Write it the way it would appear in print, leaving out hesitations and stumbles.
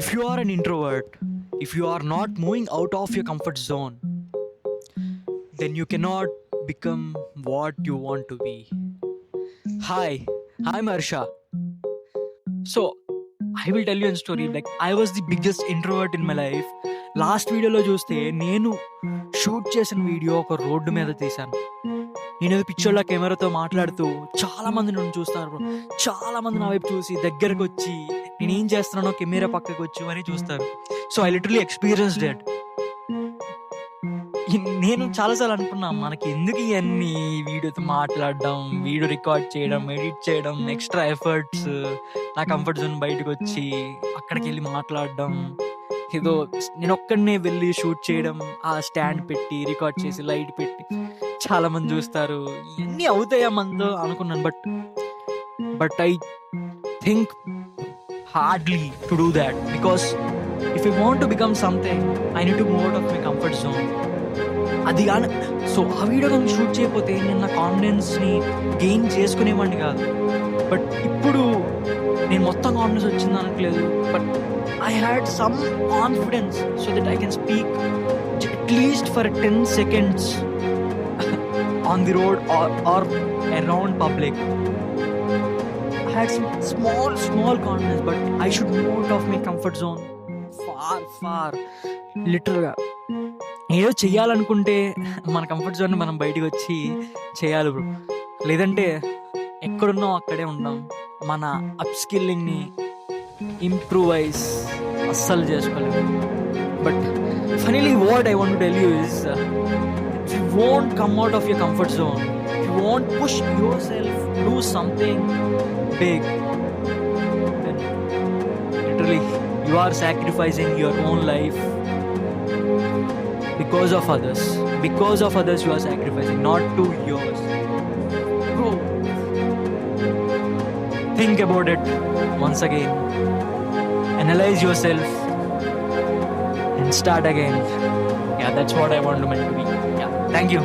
If you are an introvert, if you are not moving out of your comfort zone, then you cannot become what you want to be. Hi, I'm Arsha. So, I will tell you a story. Like, I was the biggest introvert in my life. Last వీడియోలో చూస్తే నేను shoot చేసిన video ఒక road మీద తీశాను. నేను పిక్చర్లో కెమెరాతో మాట్లాడుతూ చాలా మంది నన్ను చూస్తారు. చాలా మంది నా వైపు చూసి దగ్గరకు వచ్చి నేను ఏం చేస్తున్నానో కెమెరా పక్కకు వచ్చి అని చూస్తారు. So I literally experienced it. నేను చాలాసార్లు అనుకున్నా, మనకి ఎందుకు ఇవన్నీ వీడియోతో మాట్లాడడం, వీడియో రికార్డ్ చేయడం, ఎడిట్ చేయడం, ఎక్స్ట్రా ఎఫర్ట్స్, నా కంఫర్ట్ జోన్ బయటకు వచ్చి అక్కడికి వెళ్ళి మాట్లాడడం, ఏదో నేను ఒక్కడనే వెళ్ళి షూట్ చేయడం, ఆ స్టాండ్ పెట్టి రికార్డ్ చేసి లైట్ పెట్టి చాలా మంది చూస్తారు, ఇవన్నీ అవుతాయా మనతో అనుకున్నాను. But I think hardly to do that, because if you want to become something I need to move out of my comfort zone. అది కానీ సో ఆ వీడియో కానీ షూట్ చేయకపోతే నేను నా కాన్ఫిడెన్స్ని గెయిన్ చేసుకునేవాడిని కాదు. బట్ ఇప్పుడు నేను మొత్తం కాన్ఫిడెన్స్ వచ్చింది అనట్లేదు, but I had some confidence so that I can speak at least for 10 seconds on the road or around public. I had some small confidence, but I should move out of my comfort zone far. Literally. ఏదో చెయ్యాలనుకుంటే మన comfort zone మనం బయటకు వచ్చి చేయాలి bro. లేదంటే ఎక్కడున్నాం అక్కడే ఉంటాం. మన అప్ స్కిల్లింగ్ని ఇంప్రూవైజ్ అస్సలు చేసుకోలేము. But finally what I want to tell you is, if you won't come out of your comfort zone, if you won't push your self do something big, then literally you are sacrificing your own life because of others you are sacrificing, not to yours. Bro, think about it once again, analyze yourself and start again. Yeah, that's what I want to meant to be. Yeah, thank you.